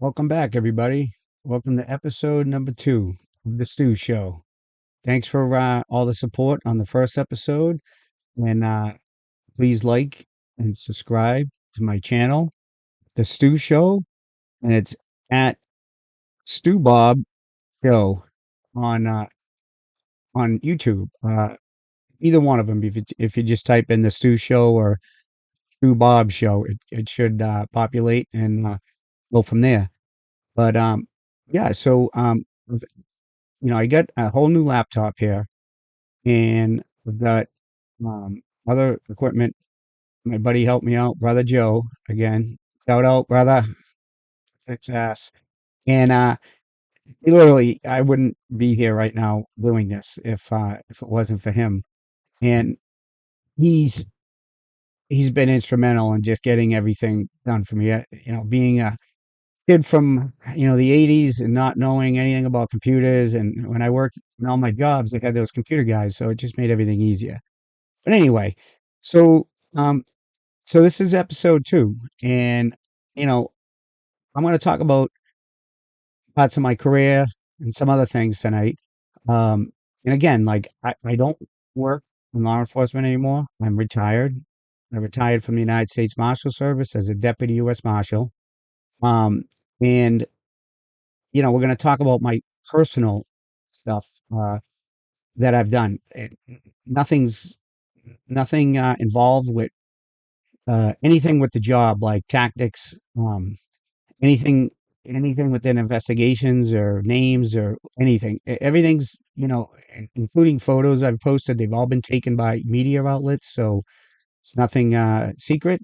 Welcome back, everybody. Welcome to episode number 2 of the Stu Show. Thanks for all the support on the first episode, and please like and subscribe to my channel, the Stu Show, and it's at Stu Bob Show on YouTube. Either one of them, if you just type in the Stu Show or Stu Bob Show, it should populate and go from there. But yeah, so I got a whole new laptop here, and I've got other equipment. My buddy helped me out, brother Joe. Again, shout out, brother. Kicks ass. And literally, I wouldn't be here right now doing this if it wasn't for him. And he's he's been instrumental in just getting everything done for me. Being a kid from the '80s and not knowing anything about computers, and when I worked in all my jobs, they had those computer guys, so it just made everything easier. But anyway, so um, so this is episode 2, and you know, I'm going to talk about parts of my career and some other things tonight. Um, and again, like I don't work in law enforcement anymore. I'm retired. I retired from the United States Marshal Service as a deputy U.S. Marshal. Um, and we're going to talk about my personal stuff that I've done. Nothing's nothing involved with anything with the job, like tactics, anything, anything within investigations or names or anything. Everything's, including photos I've posted. They've all been taken by media outlets, so it's nothing secret.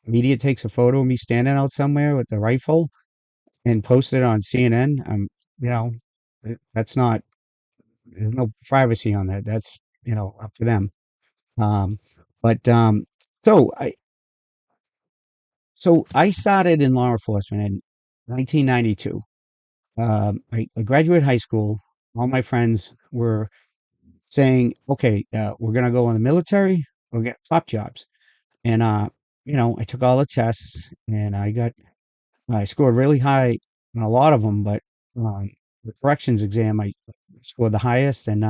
Media takes a photo of me standing out somewhere with a rifle and post it on CNN. You know, that's not. There's no privacy on that. That's up to them. Um, but so I So I started in law enforcement in 1992. I graduated high school. All my friends were saying, "Okay, we're gonna go in the military. We'll get top jobs." And I took all the tests, and I scored really high on a lot of them. But the corrections exam, I scored the highest, and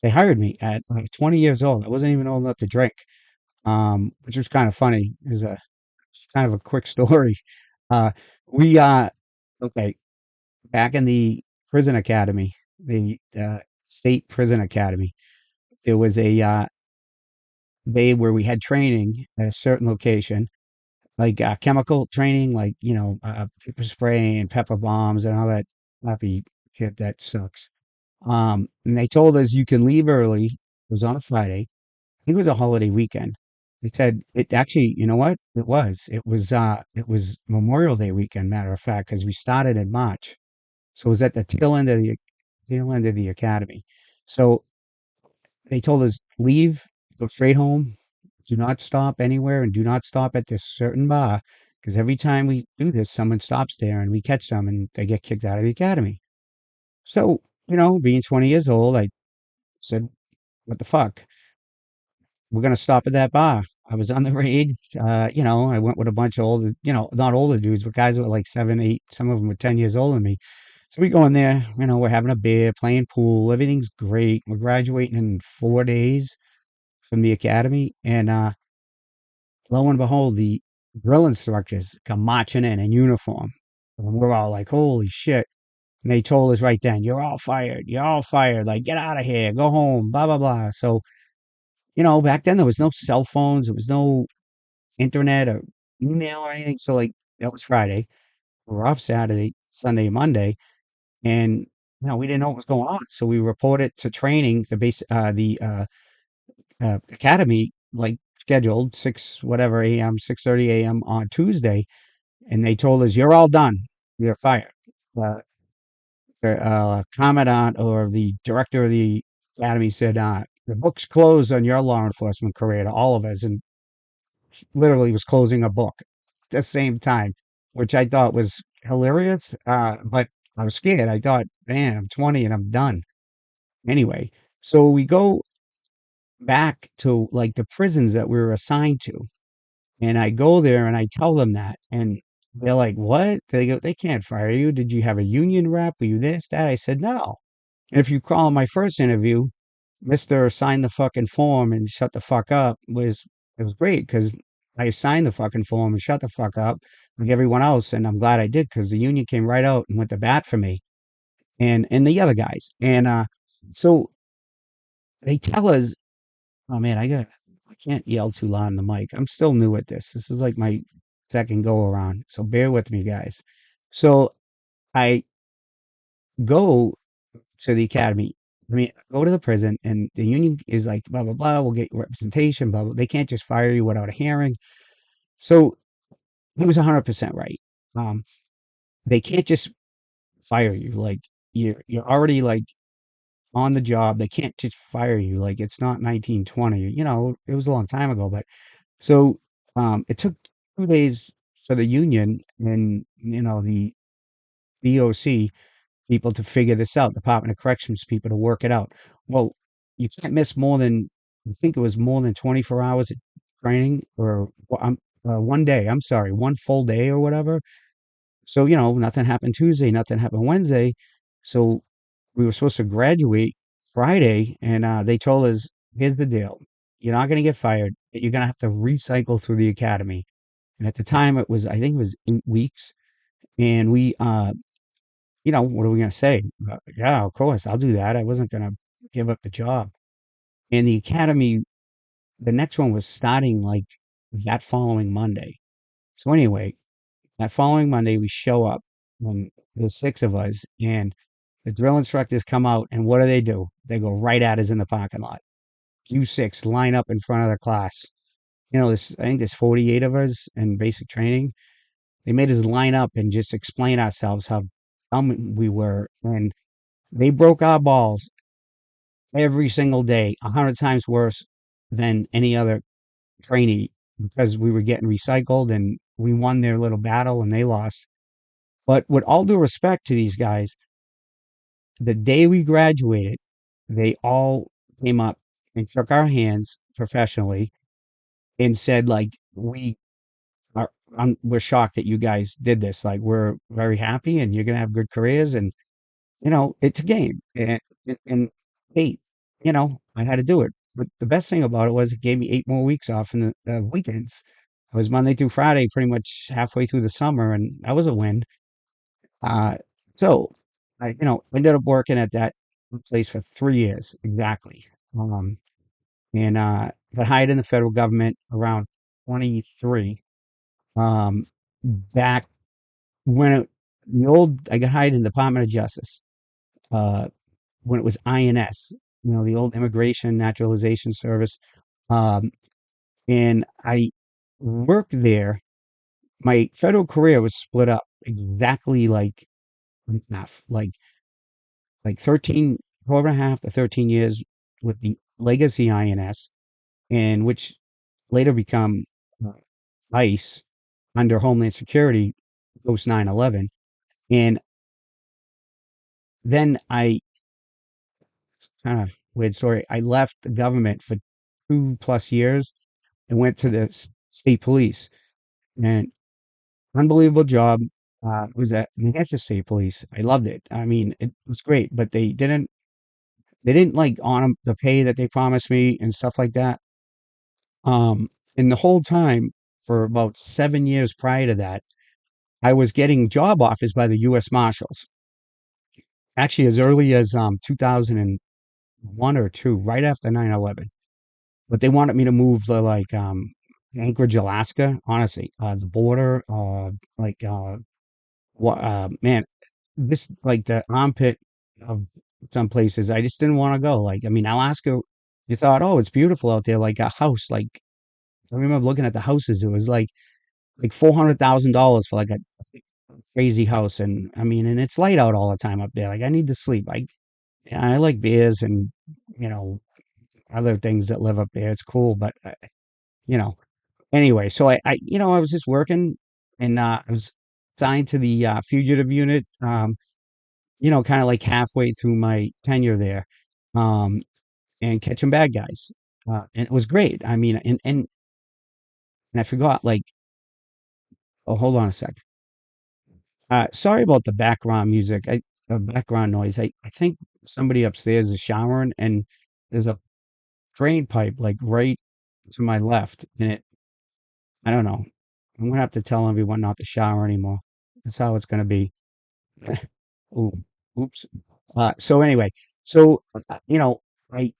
they hired me at like 20 years old. I wasn't even old enough to drink, which was kind of funny. Is a kind of a quick story. Uh, we okay, back in the prison academy, the state prison academy, there was a day where we had training at a certain location, like chemical training, like pepper spray and pepper bombs and all that happy shit that sucks. And they told us you can leave early. It was on a Friday. I think it was a holiday weekend. They said it actually, you know what? It was Memorial Day weekend, matter of fact, because we started in March. So it was at the tail end of the academy. So they told us leave, go straight home, do not stop anywhere, and do not stop at this certain bar, because every time we do this, someone stops there and we catch them and they get kicked out of the academy. So, being 20 years old, I said, what the fuck? We're going to stop at that bar. I was underage. I went with a bunch of older, not older dudes, but guys that were like 7, 8, some of them were 10 years older than me. So we go in there, we're having a beer, playing pool. Everything's great. We're graduating in 4 days from the academy. And lo and behold, the drill instructors come marching in uniform. And we're all like, holy shit. And they told us right then, you're all fired. You're all fired. Like, get out of here. Go home. Blah, blah, blah. So, back then there was no cell phones. There was no internet or email or anything. So, like, that was Friday. We were off Saturday, Sunday, Monday. And, we didn't know what was going on. So we reported to training, the academy, like scheduled 6:30 a.m. on Tuesday, and they told us you're all done, you're fired. Uh, the commandant or the director of the academy said, "The book's closed on your law enforcement career to all of us," and literally was closing a book at the same time, which I thought was hilarious. But I was scared. I thought, man, I'm 20 and I'm done. Anyway, so we go back to like the prisons that we were assigned to. And I go there and I tell them that. And They're like, what? They go, they can't fire you. Did you have a union rep? Were you this, that? I said, no. And if you call my first interview, Mr. Sign the fucking form and shut the fuck up was, it was great because I signed the fucking form and shut the fuck up like everyone else. And I'm glad I did because the union came right out and went to bat for me and the other guys. And so they tell us, oh man, I can't yell too loud in the mic. I'm still new at this. This is like my second go around. So bear with me, guys. So I go to the academy. I mean, go to the prison, and the union is like, blah, blah, blah. We'll get representation, blah, blah. They can't just fire you without a hearing. So he was 100% right. Um, they can't just fire you. Like, you're already like on the job. They can't just fire you. Like, it's not 1920. It was a long time ago, but so it took 2 days for the union and the DOC people to figure this out, Department of Corrections people to work it out. Well, you can't miss more than I think it was more than 24 hours of training or one day. I'm sorry, one full day or whatever. So nothing happened Tuesday, nothing happened Wednesday. So we were supposed to graduate Friday, and they told us, here's the deal: you're not going to get fired, but you're going to have to recycle through the academy. And at the time, I think it was 8 weeks. And we, what are we going to say? Yeah, of course, I'll do that. I wasn't going to give up the job. And the academy, the next one was starting like that following Monday. So anyway, that following Monday, we show up, and there's six of us, and the drill instructors come out, and what do? They go right at us in the parking lot. You six line up in front of the class. I think there's 48 of us in basic training. They made us line up and just explain ourselves how dumb we were. And they broke our balls every single day, 100 times worse than any other trainee because we were getting recycled and we won their little battle and they lost. But with all due respect to these guys, the day we graduated, they all came up and shook our hands professionally and said, like, we're shocked that you guys did this. Like, we're very happy and you're going to have good careers. And it's a game. And hey, I had to do it. But the best thing about it was it gave me 8 more weeks off in the weekends. I was Monday through Friday, pretty much halfway through the summer, and that was a win. Uh, so I, ended up working at that place for 3 years exactly. Um, and got hired in the federal government around 23. Um, back when I got hired in the Department of Justice. Uh, when it was INS, the old Immigration Naturalization Service. Um, and I worked there. My federal career was split up exactly like half, like 13, 12 and a half to 13 years with the legacy INS, and which later become uh, ICE under Homeland Security post 9/11. And then kind of weird story, I left the government for 2 plus years and went to the state police. And unbelievable job. Was at New Hampshire State Police. I loved it. I mean, it was great, but they didn't like honor the pay that they promised me and stuff like that. And the whole time for about 7 years prior to that, I was getting job offers by the U.S. Marshals. Actually, as early as 2001 or two, right after 9/11. But they wanted me to move to like Anchorage, Alaska. Honestly, the border, like man, this like the armpit of some places. I just didn't want to go. Like, I mean, Alaska, you thought, oh, it's beautiful out there. Like a house. Like I remember looking at the houses. It was like $400,000 for like a crazy house, and I mean, and it's light out all the time up there. Like I need to sleep. I like beers and you know other things that live up there. It's cool, but you know anyway. So I was just working, and I was signed to the fugitive unit. Kind of like halfway through my tenure there, um, and catching bad guys. And it was great. I mean, and I forgot, like, oh, hold on a sec. Sorry about the background music. Background noise. I think somebody upstairs is showering, and there's a drain pipe like right to my left, and I don't know. I'm gonna have to tell everyone not to shower anymore. That's how it's gonna be. Ooh, oops. So anyway, I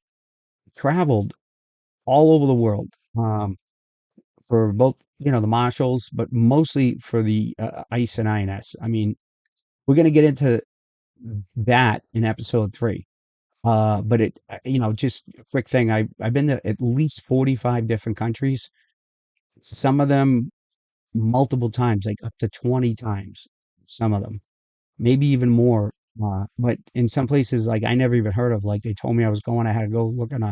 traveled all over the world, for both, the marshals, but mostly for the ICE and INS. I mean, we're gonna get into that in episode three. But just a quick thing. I've been to at least 45 different countries. Some of them multiple times, like up to 20 times. Some of them, maybe even more. But in some places, like I never even heard of. Like they told me I was going, I had to go look in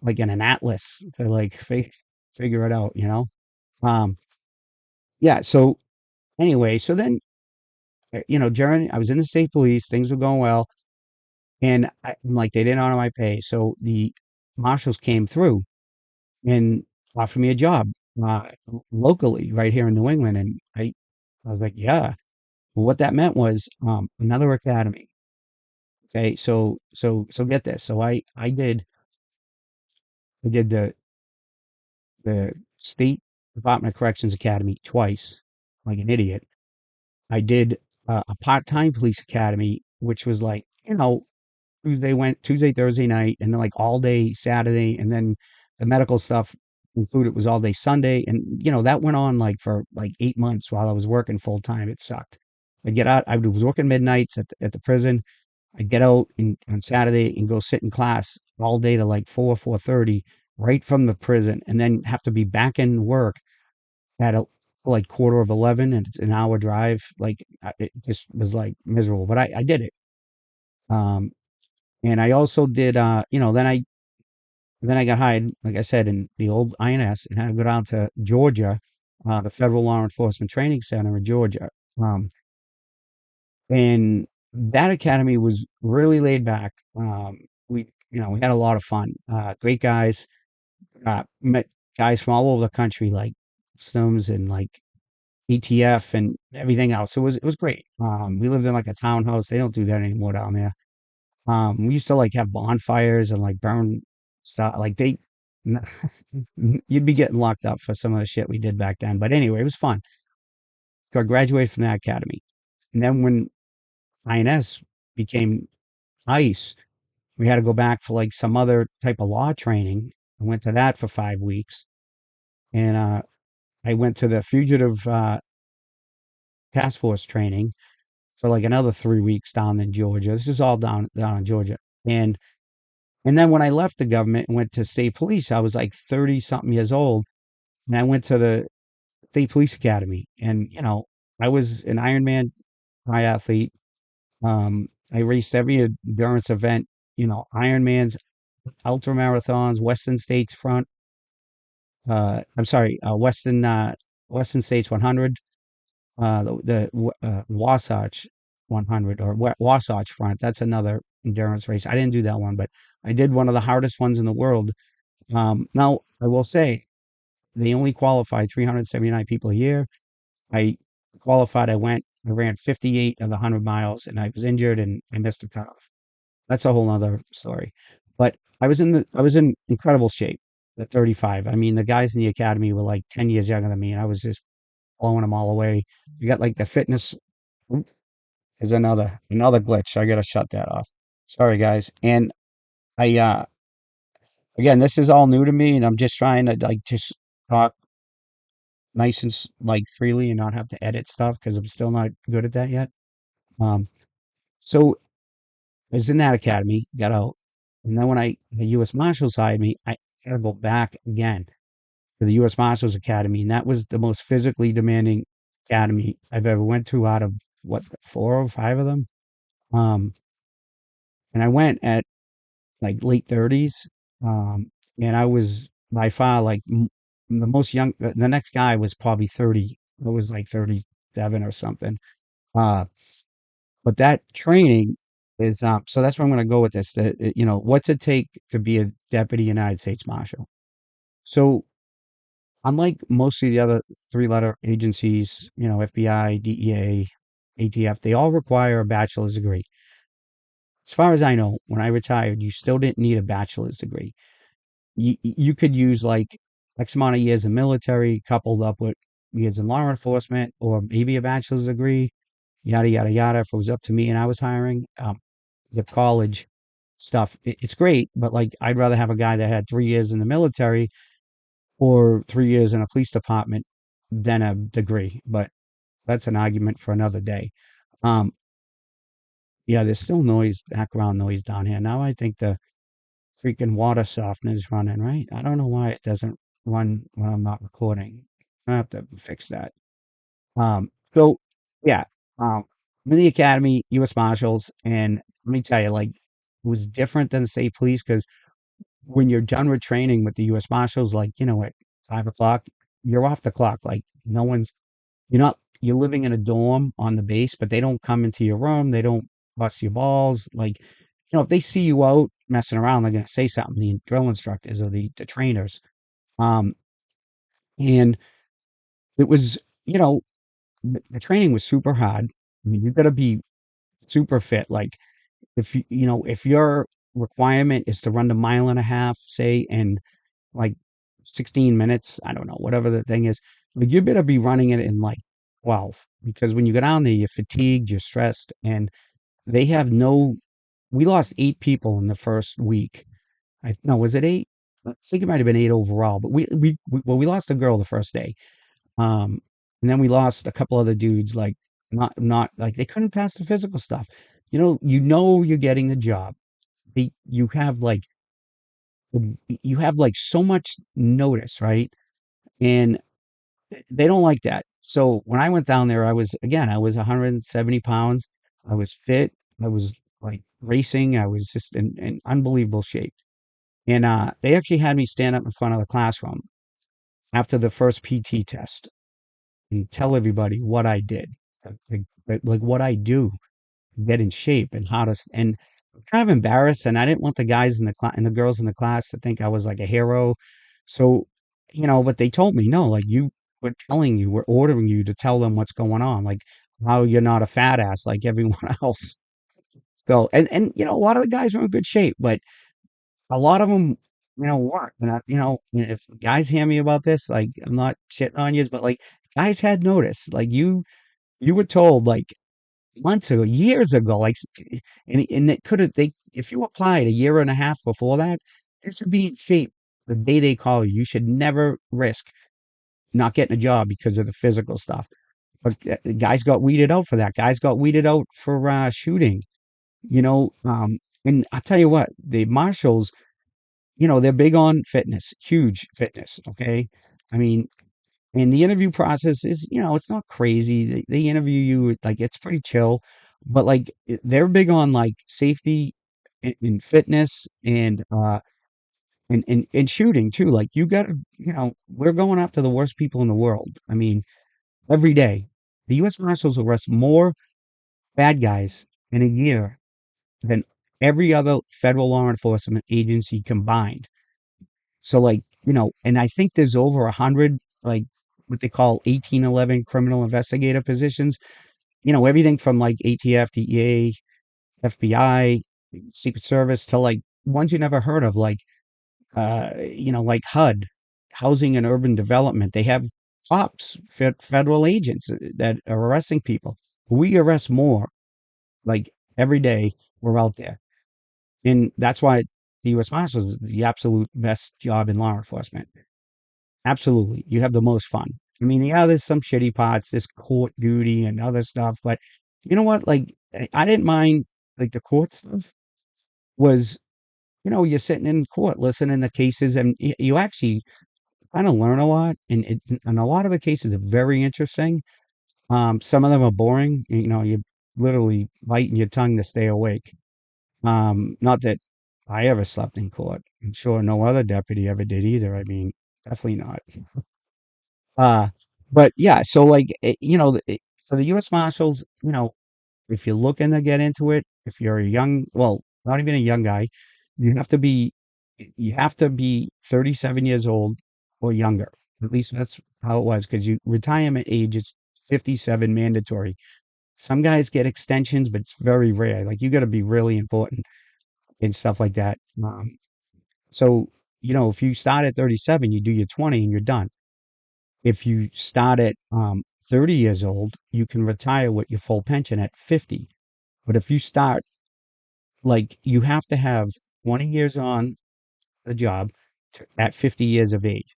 in an atlas to like figure it out. Um, yeah. So anyway, so then during I was in the state police, things were going well, and I'm like they didn't honor my pay, so the marshals came through and offered me a job uh, locally right here in New England, and I was like, yeah. Well, what that meant was another academy. Okay, so get this. So I did the State Department of Corrections Academy twice, like an idiot. I did a part-time police academy, which was like Tuesday, Thursday night, and then like all day Saturday, and then the medical stuff included was all day Sunday, and that went on like for like 8 months while I was working full time. It sucked. I get out. I was working midnights at the prison. I get out on Saturday and go sit in class all day to like 4:30, right from the prison, and then have to be back in work at like quarter of 11, and it's an hour drive. Like it just was like miserable, but I did it. Um, and I also did, then I got hired, like I said, in the old INS, and had to go down to Georgia, the Federal Law Enforcement Training Center in Georgia. Um, and that academy was really laid back. We had a lot of fun. Great guys. Met guys from all over the country, like customs and like ETF and everything else. It was great. We lived in like a townhouse. They don't do that anymore down there. We used to like have bonfires and like burn stuff. You'd be getting locked up for some of the shit we did back then. But anyway, it was fun. So I graduated from that academy. And then when INS became ICE, we had to go back for like some other type of law training. I went to that for 5 weeks. And I went to the fugitive task force training for like another 3 weeks down in Georgia. This is all down in Georgia. And then when I left the government and went to state police, I was like 30 something years old. And I went to the state police academy. And, I was an Ironman triathlete. I raced every endurance event, Ironmans, ultra marathons, Western States front. I'm sorry, Western States 100, Wasatch 100 or Wasatch front. That's another endurance race. I didn't do that one, but I did one of the hardest ones in the world. Now, I will say they only qualify 379 people a year. I qualified. I ran 58 of the 100 miles, and I was injured and I missed a cutoff. That's a whole other story. But I was in incredible shape at 35. I mean, the guys in the academy were like 10 years younger than me, and I was just blowing them all away. You got like the fitness oop, is another glitch. I gotta shut that off. Sorry, guys. And I again, this is all new to me, and I'm just trying to like just talk nice and like freely and not have to edit stuff because I'm still not good at that yet. Um, so I was in that academy, got out, and then when the U.S. Marshals hired me, I had to go back again to the U.S. Marshals Academy, and that was the most physically demanding academy I've ever went to out of what 4 or 5 of them. Um, and I went at like late 30s, and I was by far like the most young. The next guy was probably 30. I was like 37 or something. Uh, but that training is so that's where I'm going to go with this. What's it take to be a deputy United States Marshal? So unlike most of the other three-letter agencies, FBI, DEA, ATF, they all require a bachelor's degree. As far as I know, when I retired, you still didn't need a bachelor's degree. You could use like X amount of years in military coupled up with years in law enforcement, or maybe a bachelor's degree, yada yada yada. If it was up to me and I was hiring, the college stuff, it's great, but like I'd rather have a guy that had 3 years in the military or 3 years in a police department than a degree. But that's an argument for another day. Um, yeah, there's still noise, background noise down here. Now I think the freaking water softener is running, right? I don't know why it doesn't run when I'm not recording. I have to fix that. So yeah, I'm in the academy, U.S. Marshals, and let me tell you, like, it was different than the state police because when you're done with training with the U.S. Marshals, like, at 5 o'clock, you're off the clock. Like, no one's, you're living in a dorm on the base, but they don't come into your room. They don't bust your balls. Like, if they see you out messing around, they're going to say something, the drill instructors or the trainers. Um, and it was, you know, the training was super hard. I mean, you got to be super fit. Like, if your requirement is to run the mile and a half, say, in like 16 minutes, I don't know, whatever the thing is, like you better be running it in like 12, because when you go down there, you're fatigued, you're stressed, and they have no, we lost 8 people in the first week. No, was it 8? I think it might have been 8 overall, but well, we lost a girl the first day. Um, and then we lost a couple other dudes, like not like they couldn't pass the physical stuff. You're getting the job. They, you have like so much notice, right? And they don't like that. So when I went down there, I was 170 pounds. I was fit. I was like racing. I was just in unbelievable shape. And they actually had me stand up in front of the classroom after the first PT test and tell everybody what I did, like what I do, get in shape and how to. And I'm kind of embarrassed, and I didn't want the guys in the class and the girls in the class to think I was like a hero. So, but they told me no, like we're ordering you to tell them what's going on, like how you're not a fat ass like everyone else. So, and a lot of the guys were in good shape, but a lot of them, weren't. And if guys hear me about this, like I'm not shitting on you, but like guys had notice, like you were told like months ago, years ago, like, and it could have they if you applied a year and a half before that, this would be in shape the day they call you. You should never risk not getting a job because of the physical stuff. But guys got weeded out for that. Guys got weeded out for shooting. You know, um, and I tell you what, the marshals, they're big on fitness, huge fitness. Okay, I mean, and the interview process is, it's not crazy. They interview you, like, it's pretty chill, but like, they're big on like safety and fitness and shooting too. Like, you got to, we're going after the worst people in the world. I mean, every day, the U.S. Marshals arrest more bad guys in a year than every other federal law enforcement agency combined. So like, and I think there's over 100, like what they call 1811 criminal investigator positions, everything from like ATF, DEA, FBI, Secret Service to like ones you never heard of, like, like HUD, Housing and Urban Development. They have cops, federal agents that are arresting people. We arrest more, like every day we're out there. And that's why the U.S. Marshals is the absolute best job in law enforcement. Absolutely. You have the most fun. I mean, yeah, there's some shitty parts, this court duty and other stuff, but you know what? Like, I didn't mind, like, the court stuff was, you're sitting in court listening to cases, and you actually kind of learn a lot. And a lot of the cases are very interesting. Some of them are boring. You literally biting your tongue to stay awake. Not that I ever slept in court. I'm sure no other deputy ever did either. I mean, definitely not. Uh, but yeah, so like, for the U.S. Marshals, if you're looking to get into it, if you're a young, well, not even a young guy, you have to be, you have to be 37 years old or younger. At least that's how it was, because you retirement age is 57 mandatory. Some guys get extensions, but it's very rare. Like you got to be really important and stuff like that. So, if you start at 37, you do your 20 and you're done. If you start at 30 years old, you can retire with your full pension at 50. But if you start, like, you have to have 20 years on the job at 50 years of age.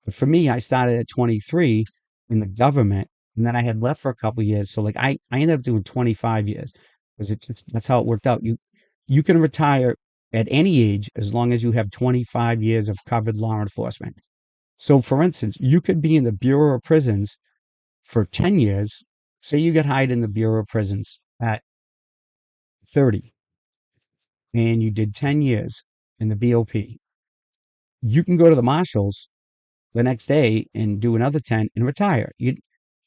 But for me, I started at 23 in the government, and then I had left for a couple of years. So, like, I ended up doing 25 years because that's how it worked out. You can retire at any age as long as you have 25 years of covered law enforcement. So, for instance, you could be in the Bureau of Prisons for 10 years. Say you get hired in the Bureau of Prisons at 30 and you did 10 years in the BOP. You can go to the marshals the next day and do another 10 and retire. You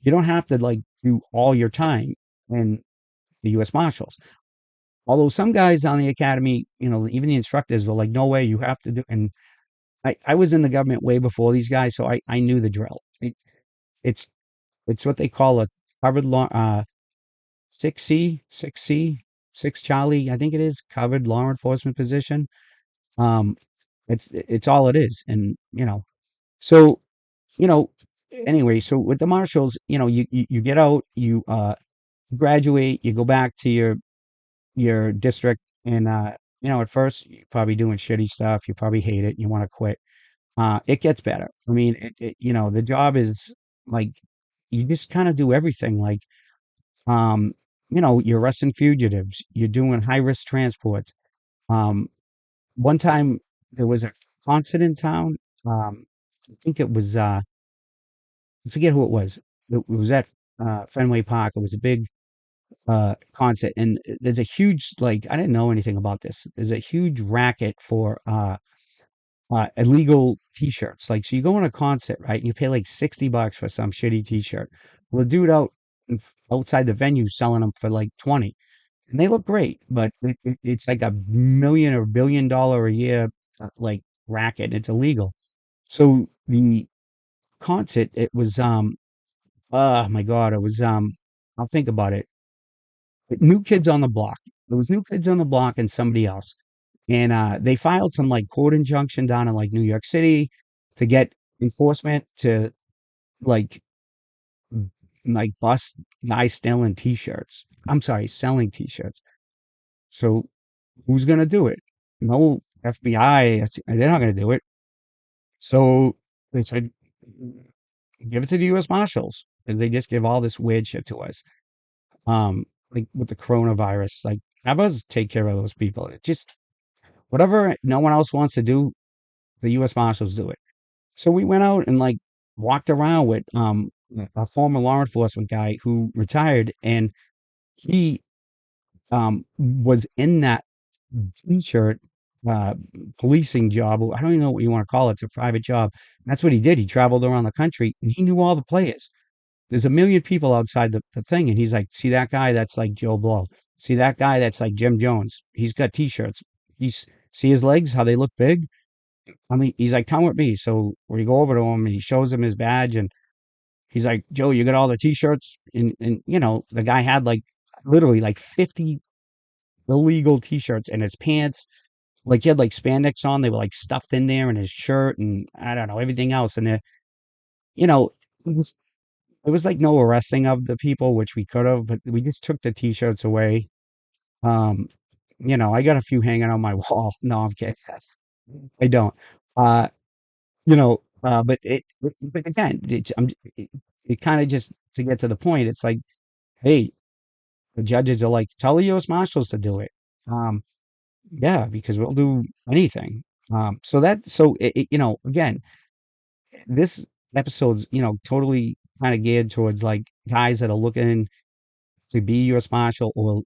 don't have to like do all your time in the US Marshals. Although some guys on the academy, even the instructors were like, no way, you have to do. And I was in the government way before these guys, so I knew the drill. It's it's what they call a covered law 6C, 6C, 6 Charlie, I think it is, covered law enforcement position. Um it's all it is. And so you know anyway, so with the marshals, you get out, you graduate, you go back to your district, and at first you're probably doing shitty stuff, you probably hate it, you want to quit. It gets better. I mean, the job is like you just kind of do everything. Like, um, you're arresting fugitives, you're doing high risk transports. Um, One time there was a concert in town. I think it was I forget who it was. It was at Fenway Park. It was a big concert, and there's a huge, like, I didn't know anything about this. There's a huge racket for illegal T-shirts. Like, so you go on a concert, right? And you pay like $60 for some shitty T-shirt. Well, the dude outside the venue selling them for like 20, and they look great, but it's like a million or $1 billion a year like racket. It's illegal. So the concert, it was oh my God, it was I'll think about it. New Kids on the Block. There was New Kids on the Block and somebody else. And they filed some like court injunction down in like New York City to get enforcement to like like bust guys stealing t-shirts. I'm sorry, selling t-shirts. So who's gonna do it? No FBI, they're not gonna do it. So they said give it to the US Marshals. And they just give all this weird shit to us. Like with the coronavirus, like have us take care of those people. It just whatever no one else wants to do, the US Marshals do it. So we went out and like walked around with a former law enforcement guy who retired, and he was in that t-shirt uh policing job. I don't even know what you want to call it. It's a private job. That's what he did. He traveled around the country and he knew all the players. There's a million people outside the thing, and he's like, see that guy? That's like Joe Blow. See that guy? That's like Jim Jones. He's got t-shirts. He's See his legs, how they look big. I mean, he's like, come with me. So we go over to him and he shows him his badge, and he's like, Joe, you got all the t-shirts? And the guy had like literally like 50 illegal t-shirts, and his pants, like he had like spandex on. They were like stuffed in there, and his shirt, and I don't know, everything else. And you know, it was, it was like no arresting of the people, which we could have, but we just took the t-shirts away. Um, I got a few hanging on my wall. No, I'm kidding. I don't. Uh, but again, it kind of just to get to the point. It's like, hey, the judges are like, tell the U.S. Marshals to do it. Um, yeah, because we'll do anything. Again, this episode's totally kind of geared towards like guys that are looking to be U.S. Marshal, or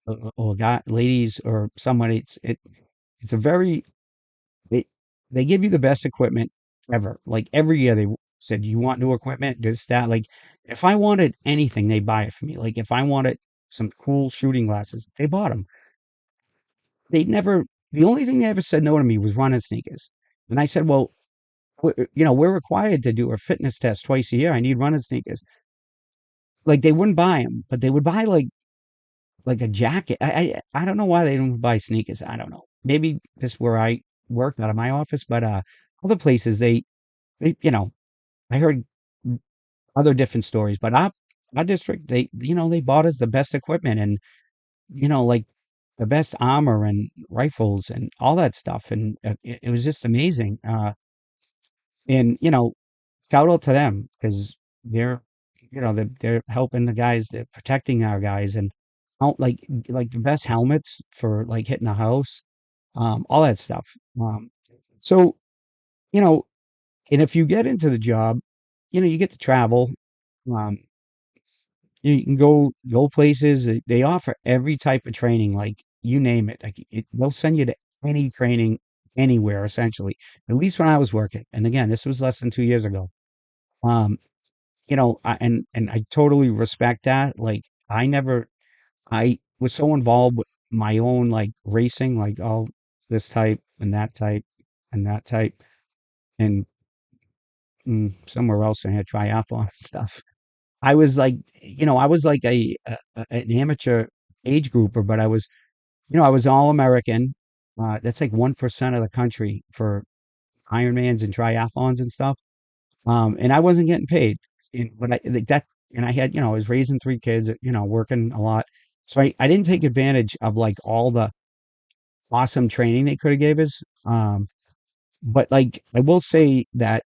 ladies or somebody. It's a very they they give you the best equipment ever. Like every year they said, you want new equipment, this, that. Like if I wanted anything, they buy it for me. Like if I wanted some cool shooting glasses, they bought them. The only thing they ever said no to me was running sneakers. And I said, well, we're required to do a fitness test twice a year. I need running sneakers. Like they wouldn't buy them, but they would buy like like a jacket. I don't know why they don't buy sneakers. I don't know. Maybe this where I work, out of my office, but other places they I heard other different stories, but our district they bought us the best equipment and like the best armor and rifles and all that stuff, and it was just amazing. And shout out to them because they're they're helping the guys, they're protecting our guys, and like the best helmets for like hitting a house, all that stuff. So you know, and if you get into the job, you get to travel. Um, you can go places. They offer every type of training, like you name it. Like they'll send you to any training anywhere, essentially. At least when I was working, and again, this was less than 2 years ago. Um, and I totally respect that. Like I was so involved with my own like racing, like all this type and that type and that type, and somewhere else I had triathlon and stuff. I was like an amateur age grouper, but I was all American. That's like 1% of the country for Ironmans and triathlons and stuff. And I wasn't getting paid. But like that, and I had, I was raising three kids, working a lot. So I didn't take advantage of like all the awesome training they could have gave us. But like, I will say that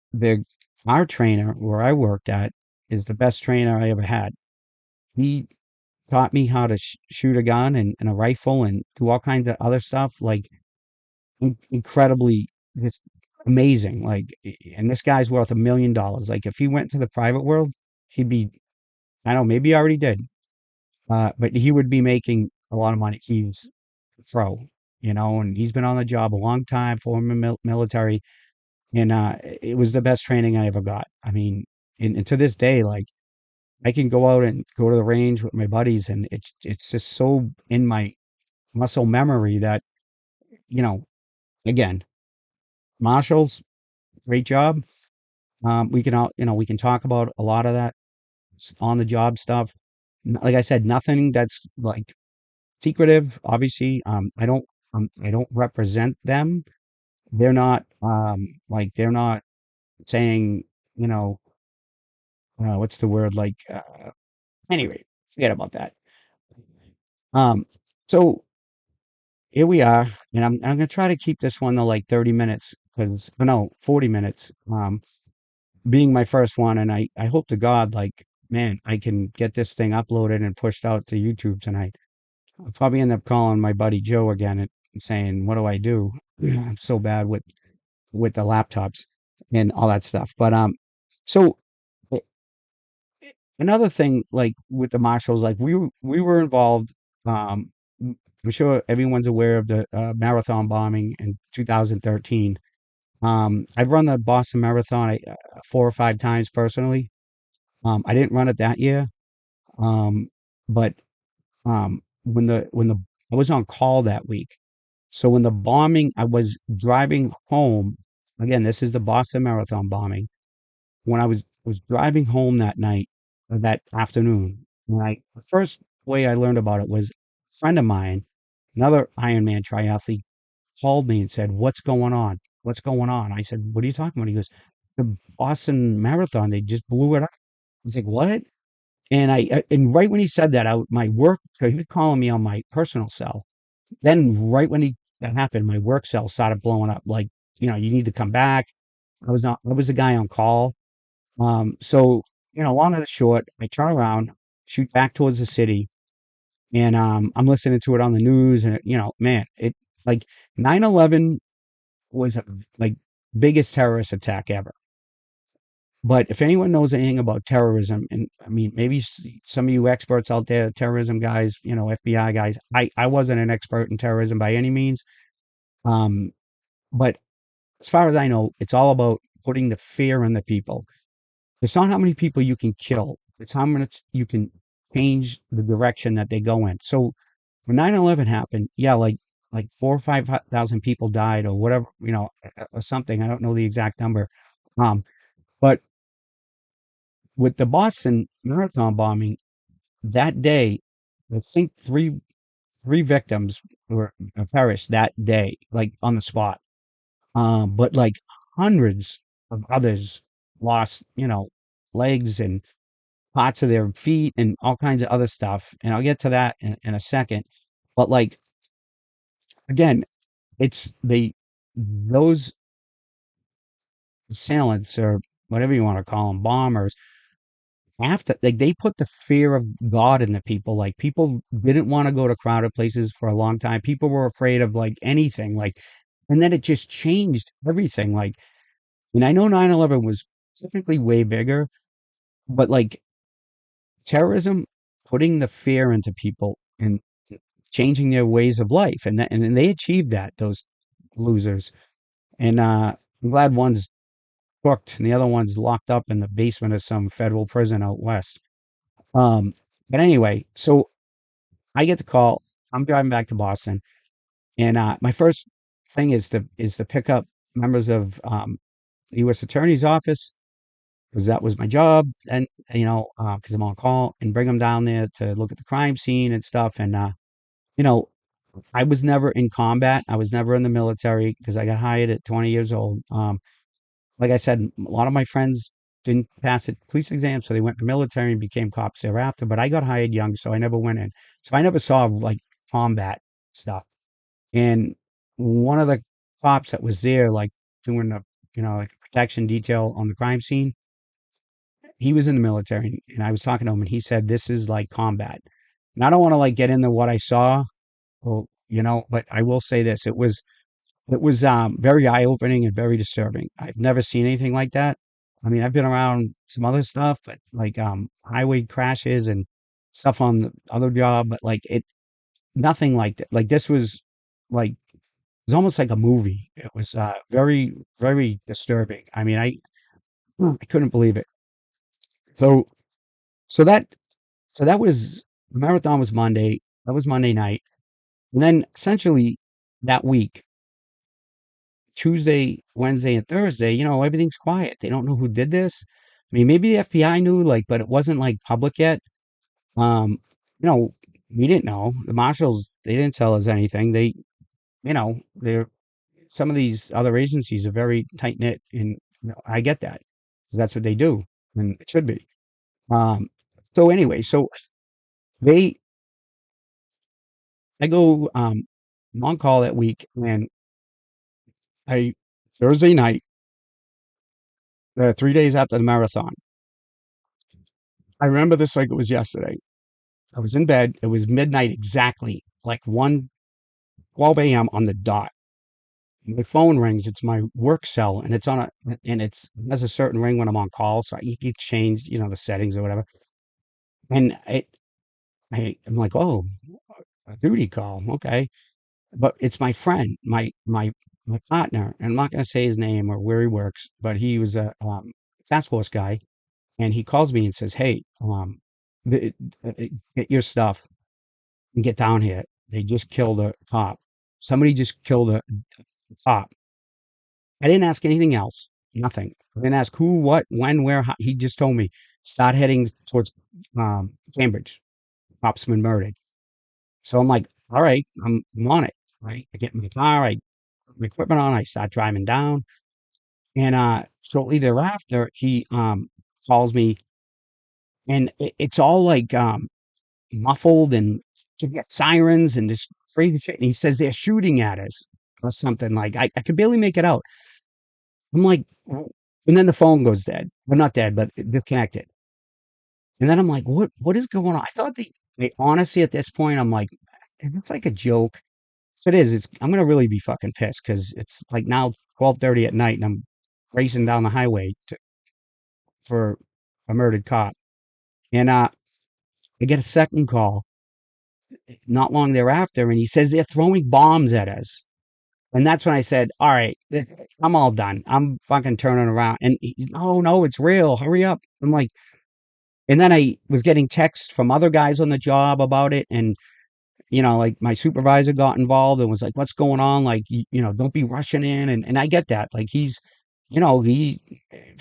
our trainer where I worked at is the best trainer I ever had. He taught me how to shoot a gun and a rifle and do all kinds of other stuff, like incredibly just amazing. Like, and this guy's worth $1 million. Like, if he went to the private world, he'd be, I don't know, maybe he already did, but he would be making a lot of money. He's a pro, and he's been on the job a long time, former military, and it was the best training I ever got. I mean, and to this day, like I can go out and go to the range with my buddies, and it's just so in my muscle memory that you know, again, Marshalls, great job. We can all, we can talk about a lot of that on the job stuff. Like I said, nothing that's like secretive. Obviously, I don't represent them. They're not, like they're not saying, you know, what's the word? Like, anyway, forget about that. Um, so here we are, and I'm gonna try to keep this one to like 30 minutes because, no, 40 minutes. Being my first one, and I hope to God, like, man, I can get this thing uploaded and pushed out to YouTube tonight. I'll probably end up calling my buddy Joe again and saying, "What do I do?" I'm so bad with the laptops and all that stuff. But so a- another thing, like with the marshals, like we were involved. I'm sure everyone's aware of the marathon bombing in 2013. I've run the Boston Marathon 4 or 5 times personally. I didn't run it that year, um, but when the I was on call that week. So when the bombing, I was driving home. Again, this is the Boston Marathon bombing. When I was driving home that night or that afternoon, the first way I learned about it was a friend of mine, another Ironman triathlete, called me and said, "What's going on? What's going on?" I said, "What are you talking about?" He goes, "The Boston Marathon, they just blew it up." I was like, "What?" And right when he said that, my work, so he was calling me on my personal cell. Then right when that happened, my work cell started blowing up. Like, you need to come back. I was the guy on call. So, long and short, I turn around, shoot back towards the city, and I'm listening to it on the news, and man, it like 9/11 was a like biggest terrorist attack ever. But if anyone knows anything about terrorism, and I mean, maybe some of you experts out there, terrorism guys, FBI guys, I wasn't an expert in terrorism by any means. Um, but as far as I know, it's all about putting the fear in the people. It's not how many people you can kill. It's how much you can change the direction that they go in. So when 9/11 happened, yeah, like 4 or 5 thousand people died or whatever, or something. I don't know the exact number. Um, but with the Boston Marathon bombing that day, I think three victims were perished that day, like on the spot. But like hundreds of others lost, legs and parts of their feet and all kinds of other stuff. And I'll get to that in a second. But like again, it's those assailants or whatever you want to call them, bombers, after like they put the fear of God in the people. Like people didn't want to go to crowded places for a long time. People were afraid of like anything. Like, and then it just changed everything. Like, and I know 9/11 was typically way bigger, but like terrorism, putting the fear into people and changing their ways of life, and they achieved that. Those losers, and I'm glad one's booked and the other one's locked up in the basement of some federal prison out west. Um, but anyway, so I get the call. I'm driving back to Boston, and my first thing is to pick up members of the U.S. Attorney's office because that was my job, and because I'm on call, and bring them down there to look at the crime scene and stuff. And you know, I was never in combat. I was never in the military because I got hired at 20 years old. Like I said, a lot of my friends didn't pass the police exam, so they went to the military and became cops thereafter. But I got hired young, so I never went in. So I never saw like combat stuff. And one of the cops that was there, like doing the, like protection detail on the crime scene, he was in the military, and I was talking to him, and he said this is like combat. And I don't want to like get into what I saw, or but I will say this: it was very eye opening and very disturbing. I've never seen anything like that. I mean, I've been around some other stuff, but like highway crashes and stuff on the other job, but like nothing like that. Like this was like it was almost like a movie. It was very very disturbing. I mean, I couldn't believe it. So so that that was the marathon was Monday. That was Monday night, and then essentially that week Tuesday, Wednesday, and Thursday, everything's quiet. They don't know who did this. I mean, maybe the FBI knew, like, but it wasn't like public yet. Um, you know, we didn't know. The marshals, they didn't tell us anything. They're some of these other agencies are very tight knit, and I get that because that's what they do, and it should be. Um, so anyway, so they, I go, I'm on call that week, and I Thursday night, 3 days after the marathon. I remember this like it was yesterday. I was in bed. It was midnight exactly, like 1:12 a.m. on the dot. My phone rings. It's my work cell, and it has a certain ring when I'm on call, so you can change, the settings or whatever. And I'm like, oh, a duty call, okay. But it's my friend, my partner, and I'm not going to say his name or where he works, but he was a task force guy, and he calls me and says, hey, the, get your stuff and get down here. They just killed a cop. Somebody just killed a cop. I didn't ask anything else. Nothing. I didn't ask who, what, when, where. How. He just told me start heading towards Cambridge. Cop's been murdered. So I'm like, all right, I'm on it. Right. I get in my car. I put my equipment on. I start driving down. And shortly thereafter, he calls me, and it's all like muffled, and you get sirens and this crazy shit. And he says they're shooting at us or something. Like I could barely make it out. I'm like, and then the phone goes dead. Well, not dead, but disconnected. And then I'm like, what is going on? I thought they honestly at this point, I'm like, it looks like a joke. If it is, I'm gonna really be fucking pissed because it's like now 12:30 at night and I'm racing down the highway for a murdered cop. And I get a second call not long thereafter, and he says they're throwing bombs at us. And that's when I said, all right, I'm all done. I'm fucking turning around. And oh no, it's real. Hurry up. I'm like, and then I was getting texts from other guys on the job about it. And, like my supervisor got involved and was like, what's going on? Like, don't be rushing in. And I get that. Like if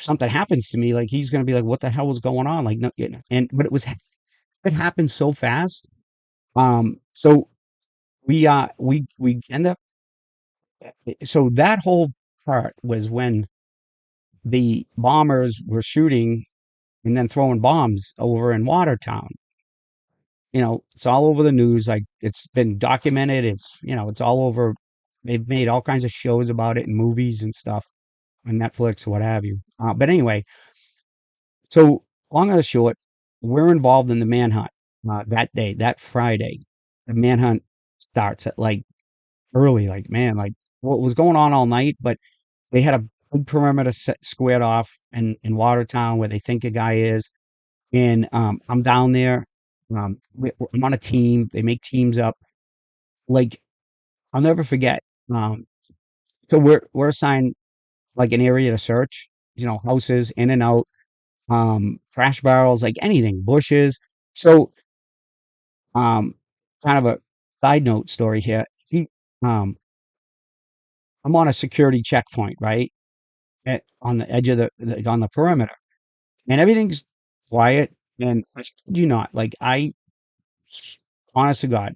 something happens to me, like he's going to be like, what the hell was going on? Like, no, but it happened so fast. So we end up, so that whole part was when the bombers were shooting and then throwing bombs over in Watertown. It's all over the news. Like, it's been documented. It's all over. They've made all kinds of shows about it and movies and stuff on Netflix, what have you. But anyway, so long and the short, we're involved in the manhunt that day, that Friday. The manhunt starts at like early, like, man, like, what was going on all night, but they had a big perimeter squared off in Watertown where they think a guy is. And I'm down there. I'm on a team. They make teams up. Like, I'll never forget. Um, so we're assigned like an area to search. Houses in and out, trash barrels, like anything, bushes. So, um, kind of a side note story here. Um, I'm on a security checkpoint, right, on the edge of on the perimeter, and everything's quiet. And I kid you not, like, honest to God,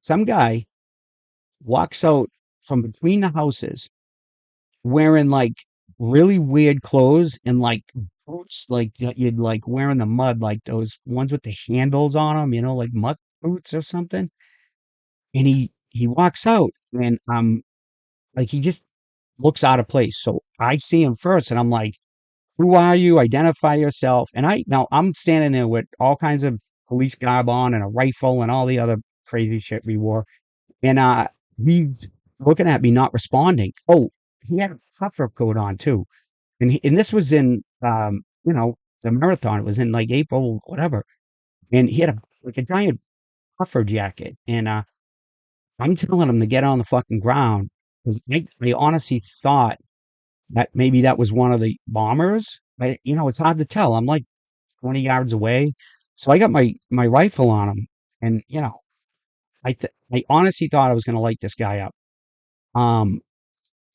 some guy walks out from between the houses wearing like really weird clothes and like boots, like that you'd like wear in the mud, like those ones with the handles on them, like muck boots or something. And he walks out, and like, he just looks out of place. So I see him first, and I'm like, "Who are you? Identify yourself." And I'm standing there with all kinds of police garb on and a rifle and all the other crazy shit we wore. And he's looking at me, not responding. Oh, he had a puffer coat on too. And this was in the marathon. It was in like April, whatever. And he had like a giant puffer jacket. And I'm telling him to get on the fucking ground because I honestly thought that maybe that was one of the bombers. But it's hard to tell. I'm like 20 yards away, so I got my rifle on him, and I honestly thought I was going to light this guy up. Um,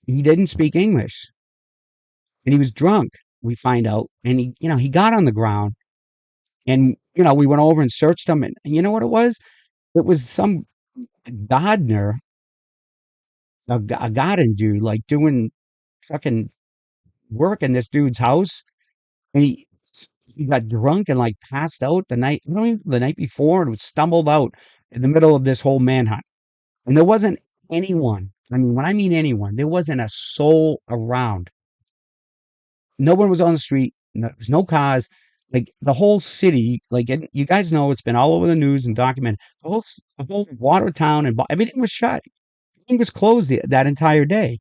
he didn't speak English, and he was drunk. We find out, and he got on the ground, and we went over and searched him, and you know what it was? It was some gardener, a garden dude, like doing fucking work in this dude's house, and he got drunk and like passed out the night before, and was stumbled out in the middle of this whole manhunt, and there wasn't anyone. I mean, when I mean anyone, there wasn't a soul around. No one was on the street. There was no cars. Like, the whole city, like, you guys know, it's been all over the news and documented. The whole water town and everything was shut. Everything was closed that entire day.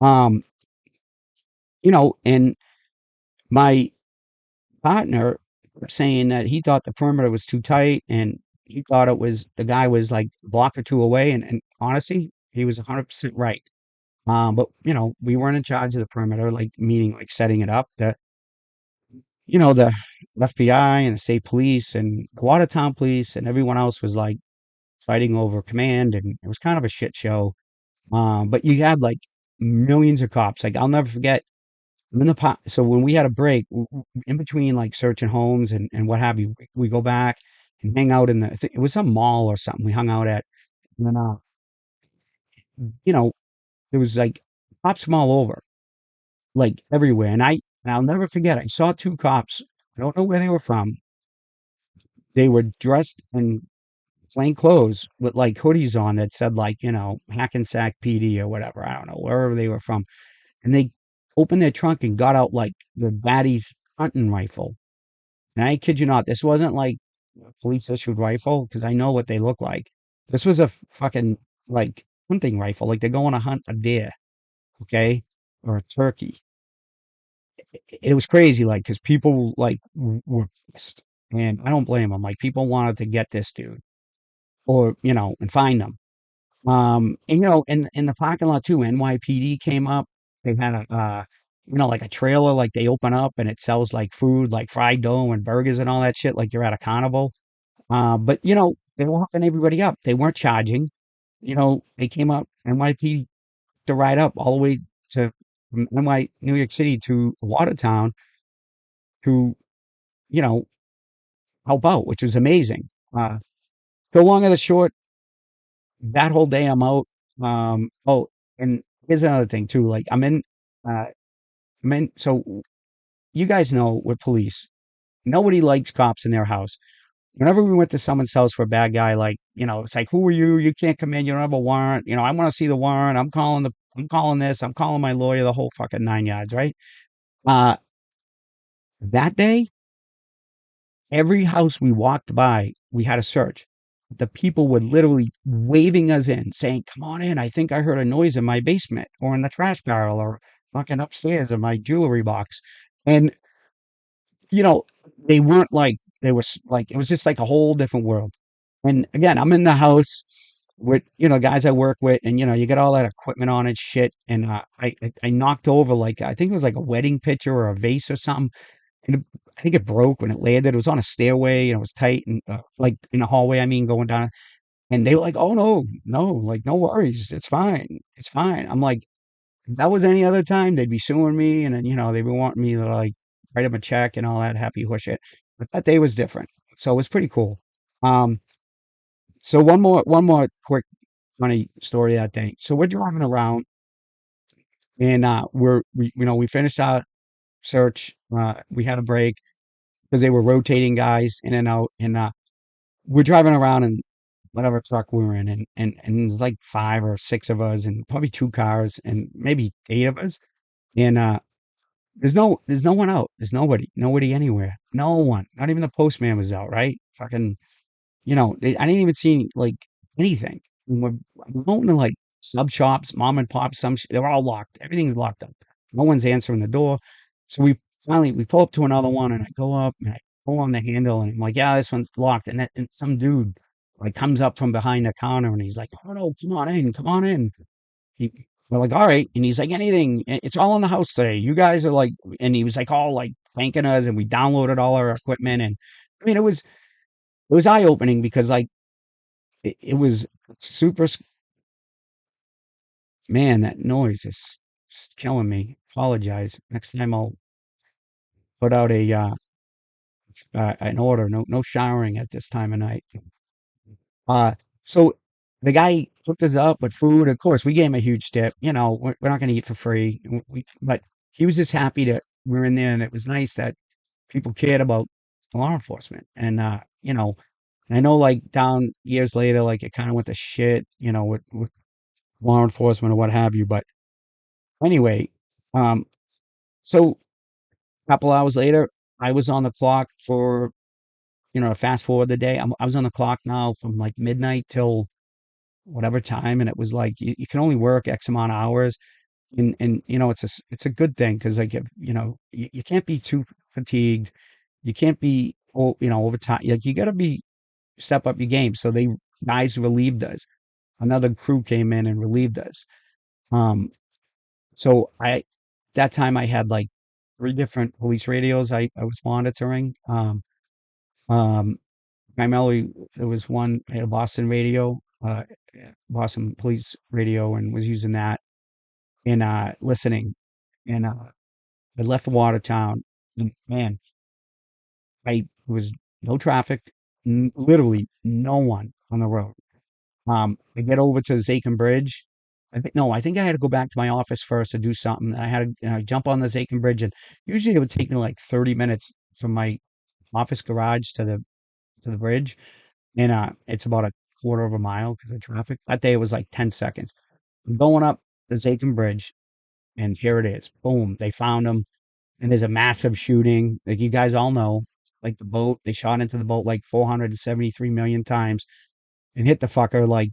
Um, and my partner kept saying that he thought the perimeter was too tight, and he thought the guy was like a block or two away. And honestly, he was 100% right. But we weren't in charge of the perimeter, like, meaning like setting it up. The FBI and the state police and the Watertown police and everyone else was like fighting over command, and it was kind of a shit show. But you had like millions of cops. Like, I'll never forget. So when we had a break in between, like, searching homes and what have you, we go back and hang out I think it was some mall or something we hung out at. And then, you know, there was like cops from all over, like everywhere. And I'll never forget. I saw two cops. I don't know where they were from. They were dressed in plain clothes with like hoodies on that said, like, Hackensack PD or whatever. I don't know, wherever they were from. And they opened their trunk and got out like their daddy's hunting rifle. And I kid you not, this wasn't like a police issued rifle, because I know what they look like. This was a fucking like hunting rifle, like they're going to hunt a deer, okay, or a turkey. It was crazy, like, because people like were pissed, and I don't blame them. Like, people wanted to get this dude, or and find him. And in the parking lot too, NYPD came up. They had like a trailer, like they open up and it sells like food, like fried dough and burgers and all that shit, like you're at a carnival. But they were hooking everybody up. They weren't charging. They came up, NYPD, to ride up all the way to from New York City to Watertown to, you know, help out, which was amazing. So long and the short, that whole day I'm out. Oh, and here's another thing too. Like uh, so you guys know with police, nobody likes cops in their house. Whenever we went to someone's house for a bad guy, like, it's like, who are you? You can't come in. You don't have a warrant. I want to see the warrant. I'm calling this. I'm calling my lawyer, the whole fucking nine yards, right? Uh, that day, every house we walked by, we had a search. The people were literally waving us in, saying, "Come on in. I think I heard a noise in my basement or in the trash barrel or fucking upstairs in my jewelry box." And, you know, they weren't like, they was like, it was just like a whole different world. And again, I'm in the house with, guys I work with, and, you get all that equipment on and shit. And I knocked over, like, I think it was like a wedding picture or a vase or something. And I think it broke when it landed. It was on a stairway and it was tight and like in a hallway, I mean, going down. And they were like, "Oh, no, no, like, no worries. It's fine. It's fine." I'm like, if that was any other time, they'd be suing me. And then, they'd be wanting me to like write them a check and all that happy horse shit. But that day was different. So it was pretty cool. Um, so one more quick funny story that day. So we're driving around and we finished our search. We had a break because they were rotating guys in and out. And we're driving around in whatever truck we were in, and there's like five or six of us, and probably two cars, and maybe eight of us. And there's no one out. There's nobody anywhere. No one. Not even the postman was out. Right? Fucking. I didn't even see like anything. And we're going to like sub shops, mom and pop, they're all locked. Everything's locked up. No one's answering the door. So we pull up to another one, and I go up and I pull on the handle, and I'm like, yeah, this one's locked. And some dude like comes up from behind the counter, and he's like, "Oh no, come on in." He, we're like, "All right," and he's like, "Anything, it's all in the house today. You guys are like," and he was like all like thanking us, and we downloaded all our equipment. And I mean, it was eye opening because like it was super. Man, that noise is killing me. Apologize. Next time I'll put out an order. No showering at this time of night. Uh, so the guy hooked us up with food. Of course, we gave him a huge tip. We're not going to eat for free. But he was just happy that we're in there, and it was nice that people cared about law enforcement. And and I know like down years later, like it kind of went to shit. With law enforcement or what have you. But anyway, um, so a couple hours later, I was on the clock for, to fast forward the day. I was on the clock now from like midnight till whatever time. And it was like, you can only work X amount of hours. And it's a good thing because like, if, you can't be too fatigued. You can't be, overtime. Like you got to step up your game. So guys relieved us. Another crew came in and relieved us. Um, So that time I had like three different police radios I was monitoring. Um, Primarily there was one, I had a Boston radio, Boston police radio, and was using that and listening. And I left Watertown, and man, I was no traffic, literally no one on the road. I get over to Zakin Bridge. I think I had to go back to my office first to do something. And I had to, jump on the Zakin Bridge, and usually it would take me like 30 minutes from my office garage to the bridge, and it's about a quarter of a mile because of traffic. That day it was like 10 seconds. I'm going up the Zakin Bridge, and here it is. Boom, they found him, and there's a massive shooting. Like you guys all know, like the boat, they shot into the boat like 473 million times and hit the fucker like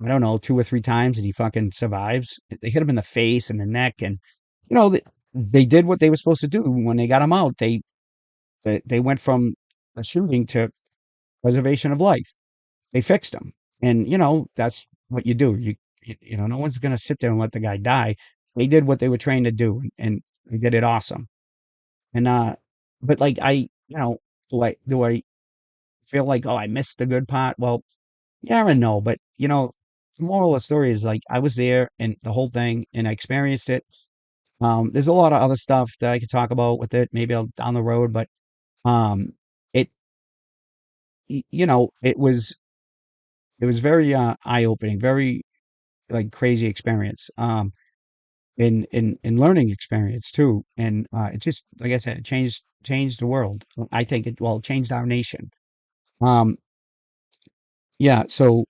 I don't know, two or three times, and he fucking survives. They hit him in the face and the neck, and they did what they were supposed to do when they got him out. They went from a shooting to preservation of life. They fixed him, and that's what you do. No one's gonna sit there and let the guy die. They did what they were trained to do, and they did it awesome. And but like do I feel like, oh, I missed the good part? Well, yeah and no, but the moral of the story is like I was there and the whole thing, and I experienced it. There's a lot of other stuff that I could talk about with it, maybe I'll down the road, but um, it it was it was very eye opening, very like crazy experience. In learning experience too, and it just like I said, it changed the world. I think it well it changed our nation. Um, yeah, so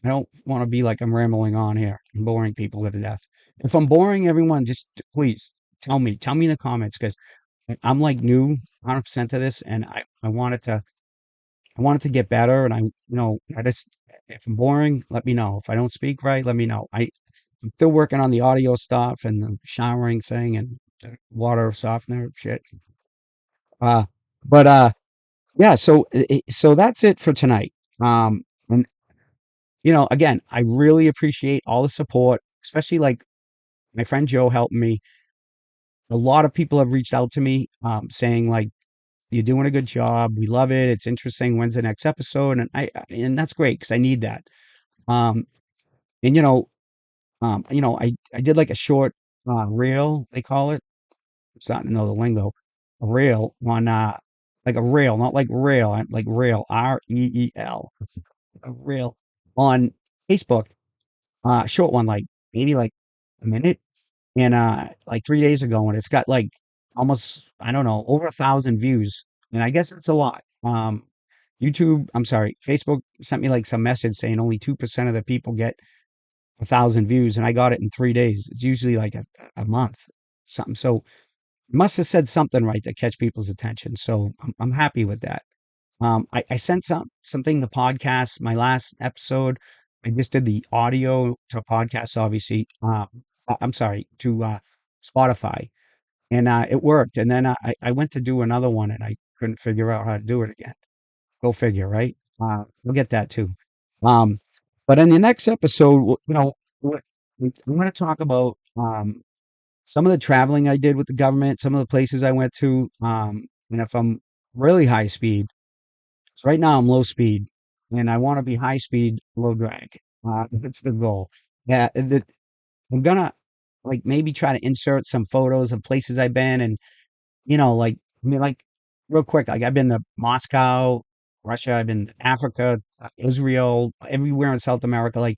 I don't want to be like I'm rambling on here and boring people to death. If I'm boring everyone, just please tell me in the comments because I'm like new 100% to this, and I want it to get better, and I just if I'm boring, let me know. If I don't speak right, let me know. I'm still working on the audio stuff and the showering thing and the water softener shit. Uh, but yeah, so that's it for tonight. And again, I really appreciate all the support, especially like my friend Joe helping me. A lot of people have reached out to me, saying like, "You're doing a good job. We love it. It's interesting. When's the next episode?" And that's great because I need that. Um, and I did like a short reel, they call it. I'm starting to know the lingo. A reel on like a rail, not like rail, like rail, REEL. A reel on Facebook. Short one, like maybe like a minute. And like 3 days ago, and it's got like almost I don't know over 1,000 views, and I guess it's a lot. I'm sorry, Facebook sent me like some message saying only 2% of the people get 1,000 views, and I got it in 3 days. It's usually like a month, something. So it must have said something right to catch people's attention. So I'm happy with that. I sent something to podcast my last episode. I just did the audio to podcast, obviously. I'm sorry to Spotify, and it worked. And then I went to do another one, and I couldn't figure out how to do it again. Go figure, right? We'll get that too. Um, but in the next episode, I'm going to talk about some of the traveling I did with the government, some of the places I went to, and if I'm really high speed. So right now I'm low speed, and I want to be high speed, low drag. That's the goal. Yeah, I'm gonna like maybe try to insert some photos of places I've been, and like I mean, like real quick, like I've been to Moscow, Russia, I've been to Africa, Israel, everywhere in South America, like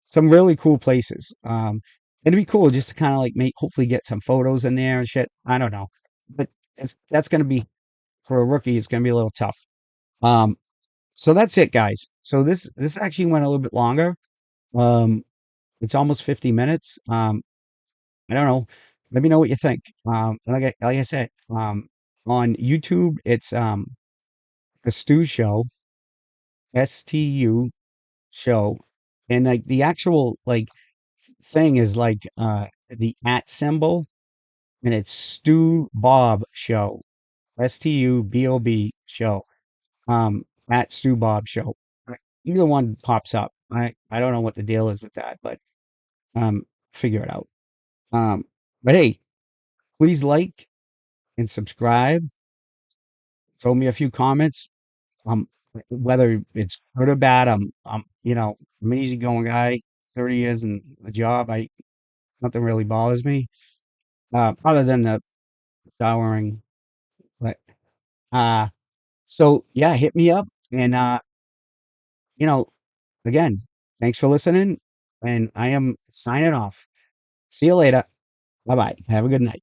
some really cool places. It'd be cool just to kind of like make, hopefully get some photos in there and shit. I don't know, but that's gonna be for a rookie. It's gonna be a little tough. Um, so that's it, guys. So this actually went a little bit longer. Um, it's almost 50 minutes. I don't know. Let me know what you think. Like I said, on YouTube, it's the Stu Show, STU Show, and like the actual like thing is like the at symbol, and it's Stu Bob Show, STUBOB Show, at Stu Bob Show. Either one pops up. I don't know what the deal is with that, but um, figure it out. Um, but hey, please like and subscribe. Throw me a few comments. Um, whether it's good or bad, I'm an easygoing guy. 30 years in the job, I nothing really bothers me. Other than the showering. But uh, so yeah, hit me up, and you know, again, thanks for listening, and I am signing off. See you later. Bye bye. Have a good night.